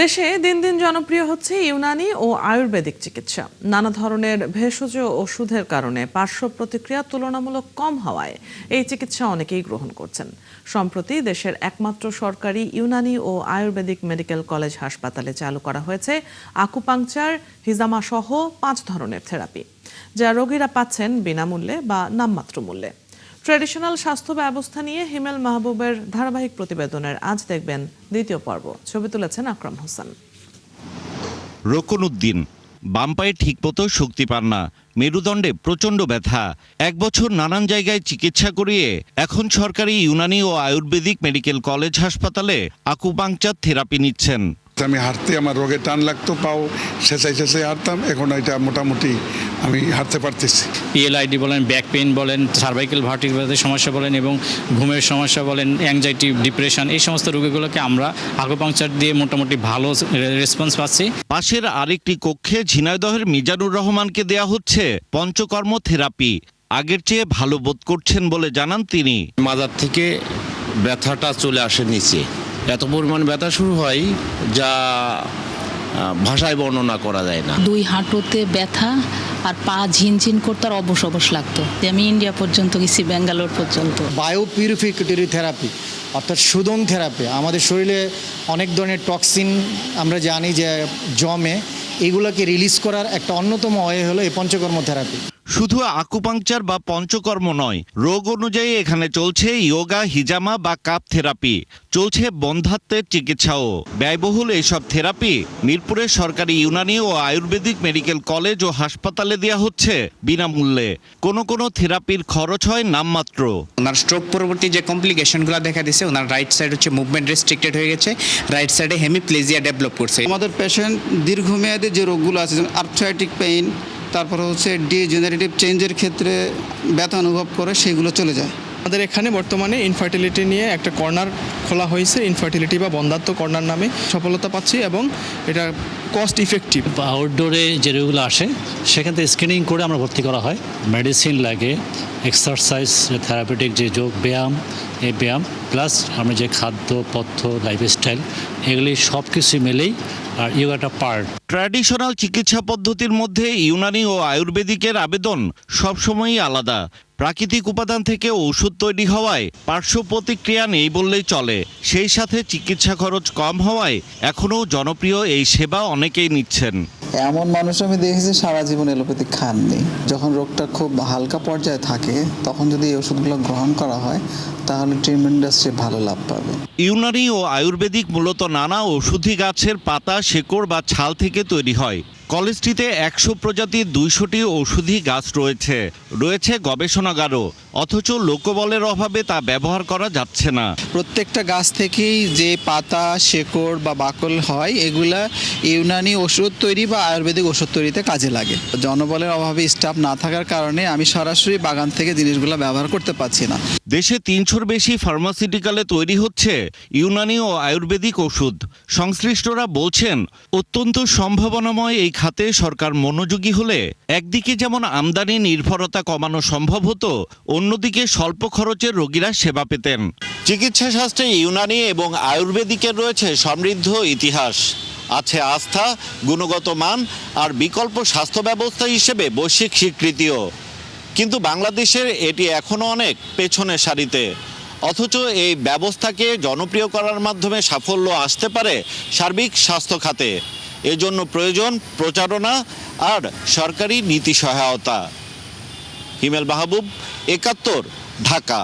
দেশে দিন দিন জনপ্রিয় হচ্ছে ইউনানি ও আয়ুর্বেদিক চিকিৎসা। নানা ধরনের ভেষজ ওষুধের কারণে পার্শ্ব প্রতিক্রিয়া তুলনামূলক কম হওয়ায় এই চিকিৎসা অনেকেই গ্রহণ করছেন। সম্প্রতি দেশের একমাত্র সরকারি ইউনানি ও আয়ুর্বেদিক মেডিকেল কলেজ হাসপাতালে চালু করা হয়েছে আকুপাংচার, হিজামা সহ 5 ধরনের থেরাপি, যা রোগীরা পাচ্ছেন বিনামূল্যে বা নামমাত্র মূল্যে। ট্র্যাডিশনাল স্বাস্থ্য ব্যবস্থা নিয়ে হিমেল মাহবুবের ধারাবাহিক প্রতিবেদনের আজ দেখবেন দ্বিতীয় পর্ব। ছবি তুলেছেন আকরাম হোসেন। রোকনউদ্দিন বাম পায়ে ঠিকমতো শক্তি পান না, মেরুদণ্ডে প্রচণ্ড ব্যথা। 1 বছর নানান জায়গায় চিকিৎসা করিয়ে এখন সরকারি ইউনানি ও আয়ুর্বেদিক মেডিকেল কলেজ হাসপাতালে আকুপাংচার থেরাপি নিচ্ছেন। আমি হাঁটতে আমার রোগে টান লাগতো, পাও শেষাই হাঁটতাম, এখন এটা মোটামুটি আমি হাঁটতে পারতেছি। PLID বলেন, ব্যাক পেইন বলেন, সার্ভাইকাল ভার্টিব্রালের সমস্যা বলেন এবং ঘুমের সমস্যা বলেন, অ্যাংজাইটি, ডিপ্রেশন, এই সমস্ত রোগীগুলোকে আমরা আকুপাংচার দিয়ে মোটামুটি ভালো রেসপন্স পাচ্ছি। পাশের আরেকটি কক্ষে ঝিনাইদহের মিজানুর রহমানকে দেয়া হচ্ছে পঞ্চকর্ম থেরাপি। আগের চেয়ে ভালো বোধ করছেন বলে জানান তিনি। মাজার থেকে ব্যথাটা চলে আসে নিচে, এত পরিমাণ ব্যথা শুরু হয় যা ভাষায় বর্ণনা করা যায় না। 2 হাঁটুতে ব্যথা আর পা ঝিনঝিন করতে আর অবশ লাগতো। আমি ইন্ডিয়া পর্যন্ত গেছি, ব্যাঙ্গালোর পর্যন্ত। বায়ো পিউরিফিকেটরি থেরাপি অর্থাৎ শোধন থেরাপি। আমাদের শরীরে অনেক ধরনের টক্সিন আমরা জানি যে জমে, এগুলোকে রিলিজ করার একটা অন্যতম ওয়ে হলো এই পঞ্চকর্ম থেরাপি। শুধু আকুপাংচার বা পঞ্চকর্ম নয়, রোগ অনুযায়ী এখানে চলছে ইয়োগা, হিজামা বা কাপ থেরাপি, চলছে বন্ধ্যাত্বের চিকিৎসাও। ব্যয়বহুল এইসব থেরাপি মিরপুরের সরকারি ইউনানি ও আয়ুর্বেদিক মেডিকেল কলেজ ও হাসপাতালে দেওয়া হচ্ছে বিনামূল্যে। কোনো থেরাপির খরচ হয় নামমাত্র। ওনার স্ট্রোক পরবর্তী যে কমপ্লিকেশনগুলো দেখা দিচ্ছে, ওনার রাইট সাইড হচ্ছে মুভমেন্ট রেস্ট্রিক্টেড হয়ে গেছে, রাইট সাইডে হেমিপ্লেজিয়া ডেভেলপ করছে। আমাদের পেশেন্ট দীর্ঘমেয়াদী যে রোগগুলো আছে, যেমন আর্থ্রাইটিক পেইন, তারপরে হচ্ছে ডিজেনারেটিভ চেঞ্জের ক্ষেত্রে ব্যথা অনুভব করে, সেগুলো চলে যায়। আমাদের এখানে বর্তমানে ইনফার্টিলিটি নিয়ে একটা কর্নার খোলা হয়েছে, ইনফার্টিলিটি বা বন্ধ্যাত্ব কর্নার নামে। সফলতা পাচ্ছি এবং এটা কস্ট ইফেক্টিভ। আউটডোরে যে রোগীগুলো আসে সেখান থেকে স্ক্রিনিং করে আমরা ভর্তি করা হয়। মেডিসিন লাগে, এক্সারসাইজ, থেরাপিউটিক যে যোগ ব্যায়াম, এই ব্যায়াম প্লাস আমরা যে খাদ্য পথ্য, লাইফস্টাইল, এগুলি সব কিছু মিলেই আর ইয়োগাটা পার্ট। ট্র্যাডিশনাল চিকিৎসা পদ্ধতির মধ্যে ইউনানি ও আয়ুর্বেদিকের আবেদন সবসময়ই আলাদা। প্রাকৃতিক উপাদান থেকে ওষুধ তৈরি হওয়ায় পার্শ্ব প্রতিক্রিয়া নেই বললেই চলে। সেই সাথে চিকিৎসা খরচ কম হওয়ায় এখনও জনপ্রিয় এই সেবা অনেকেই নিচ্ছেন। এমন মানুষ আমি দেখেছি সারা জীবন এলোপ্যাথি খাননি। যখন রোগটা খুব হালকা পর্যায়ে থাকে তখন যদি এই ওষুধগুলো গ্রহণ করা হয় তাহলে ট্রিটমেন্ট ইন্ডাস্ট্রি ভালো লাভ পাবে। ইউনানি ও আয়ুর্বেদিক মূলত নানা ঔষধি গাছের পাতা, শেকড় বা ছাল থেকে তৈরি হয়। কলেজটিতে 100 প্রজাতির 200টি ঔষধি গাছ রয়েছে গবেষণাগারও, অথচ লোকবলের অভাবে তা ব্যবহার করা যাচ্ছে না। প্রত্যেকটা গাছ থেকেই যে পাতা, শেকড় বা বাকল হয়, এগুলা ইউনানি ওষুধ তৈরি বা আয়ুর্বেদিক ওষুধ তৈরিতে কাজে লাগে। জনবলের অভাবে স্টাফ না থাকার কারণে আমি সরাসরি বাগান থেকে জিনিসগুলো ব্যবহার করতে পারছি না। দেশে 300-র বেশি ফার্মাসিউটিক্যালে তৈরি হচ্ছে ইউনানি ও আয়ুর্বেদিক ওষুধ। সংশ্লিষ্টরা বলছেন, অত্যন্ত সম্ভাবনাময় এই খাতে সরকার মনোযোগী হলে একদিকে যেমন আমদানি নির্ভরতা কমানো সম্ভব হতো, অন্যদিকে স্বল্প খরচের রোগীরা সেবা পেতেন। চিকিৎসা শাস্ত্রে ইউনানি এবং আয়ুর্বেদিকের রয়েছে সমৃদ্ধ ইতিহাস, আছে আস্থা, গুণগত মান আর বিকল্প স্বাস্থ্য ব্যবস্থা হিসেবে বৈশ্বিক স্বীকৃতিও। কিন্তু বাংলাদেশের এটি এখনও অনেক পেছনের সারিতে। অথচ এই ব্যবস্থাকে জনপ্রিয় করার মাধ্যমে সাফল্য আসতে পারে সার্বিক স্বাস্থ্য খাতে। এজন্য প্রয়োজন প্রচারণা আর সরকারি নীতি সহায়তা। হিমেল মাহবুব, 71, ঢাকা।